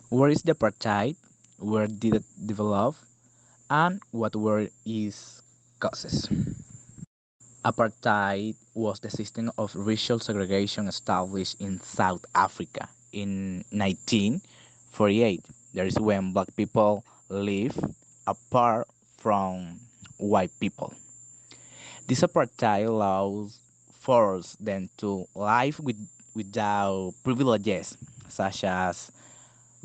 Where is the apartheid? Where did it develop? And what were its causes? Apartheid was the system of racial segregation established in South Africa in 1948. That is when black people live apart from white people. This apartheid allows forced them to live without privileges such as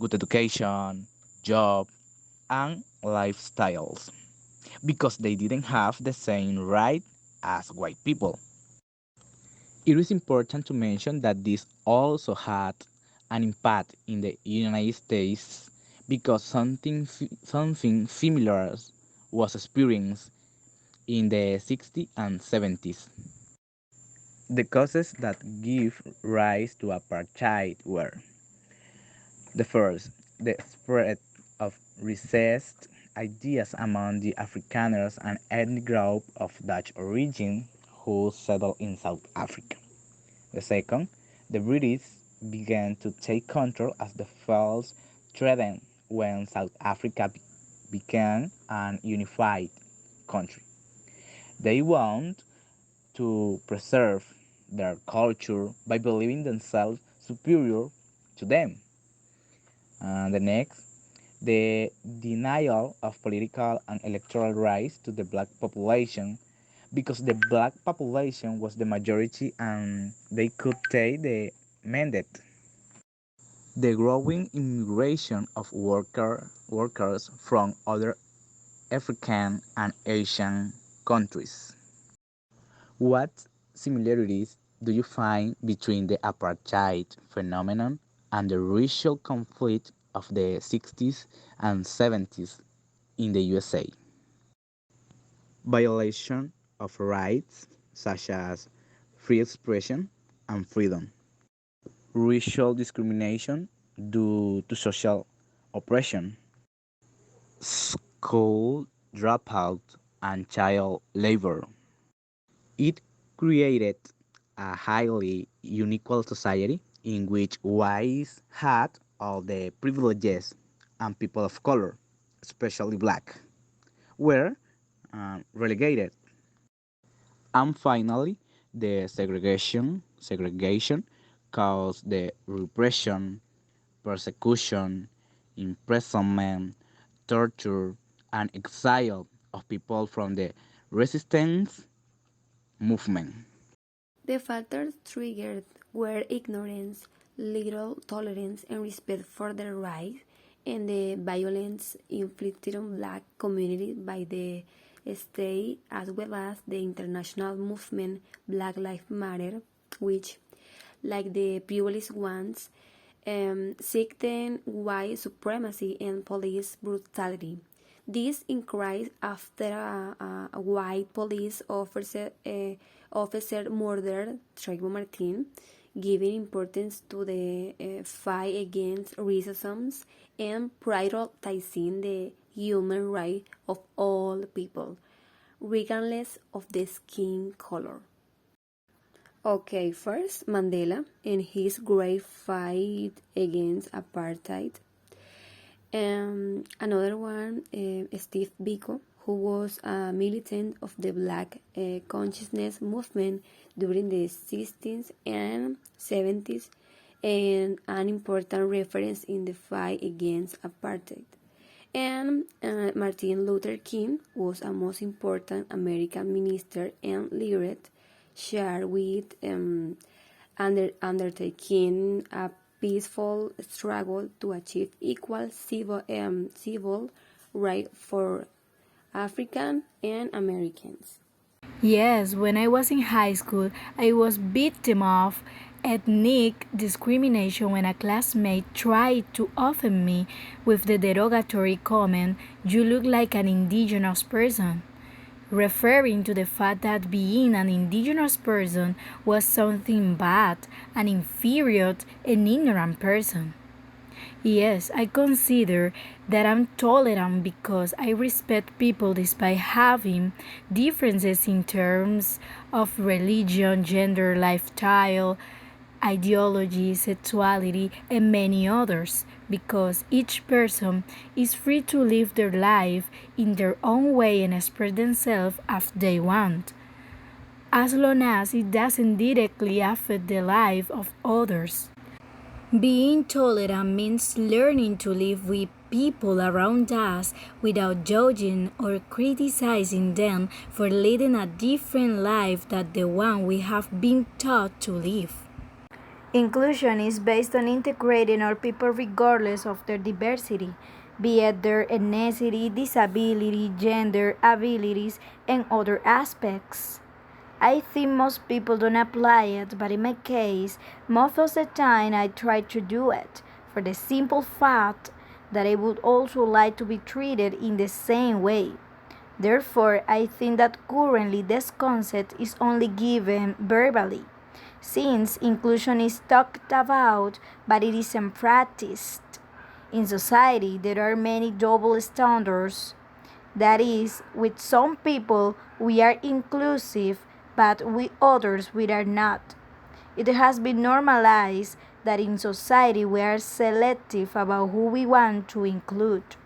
good education, job, and lifestyles because they didn't have the same right as white people. It is important to mention that this also had an impact in the United States because something similar was experienced in the 60s and 70s. The causes that give rise to apartheid were the first, the spread of racist ideas among the Afrikaners and ethnic group of Dutch origin who settled in South Africa. The second, the British began to take control as the felt threatened when South Africa became an unified country. They want to preserve their culture by believing themselves superior to them. And the next, the denial of political and electoral rights to the black population because the black population was the majority and they could take the mandate. The growing immigration of workers from other African and Asian countries. What similarities do you find between the apartheid phenomenon and the racial conflict of the 60s and 70s in the USA? Violation of rights such as free expression and freedom. Racial discrimination due to social oppression. School dropout and child labor. It created a highly unequal society in which whites had all the privileges and people of color, especially black, were relegated. And finally, the segregation caused the repression, persecution, imprisonment, torture, and exile of people from the resistance movement. The factors triggered were ignorance, little tolerance and respect for their rights, and the violence inflicted on black communities by the state as well as the international movement Black Lives Matter, which, like the previous ones, seeked white supremacy and police brutality. This increased after a white police officer murdered Trayvon Martin, giving importance to the fight against racism and prioritizing the human right of all people, regardless of the skin color. Okay, first Mandela and his great fight against apartheid. Another one, Steve Biko, who was a militant of the Black consciousness movement during the 60s and 70s, and an important reference in the fight against apartheid. And Martin Luther King was a most important American minister and literate, shared with undertaking a peaceful struggle to achieve equal civil rights for African and Americans. Yes, when I was in high school, I was victim of ethnic discrimination when a classmate tried to offend me with the derogatory comment, "You look like an indigenous person," referring to the fact that being an indigenous person was something bad, an inferior and ignorant person. Yes, I consider that I'm tolerant because I respect people despite having differences in terms of religion, gender, lifestyle, ideology, sexuality, and many others, because each person is free to live their life in their own way and express themselves as they want, as long as it doesn't directly affect the life of others. Being tolerant means learning to live with people around us without judging or criticizing them for leading a different life than the one we have been taught to live. Inclusion is based on integrating all people regardless of their diversity, be it their ethnicity, disability, gender, abilities, and other aspects. I think most people don't apply it, but in my case, most of the time I try to do it for the simple fact that I would also like to be treated in the same way. Therefore, I think that currently this concept is only given verbally, since inclusion is talked about but it isn't practiced. In society, there are many double standards. That is, with some people we are inclusive, but with others we are not. It has been normalized that in society we are selective about who we want to include.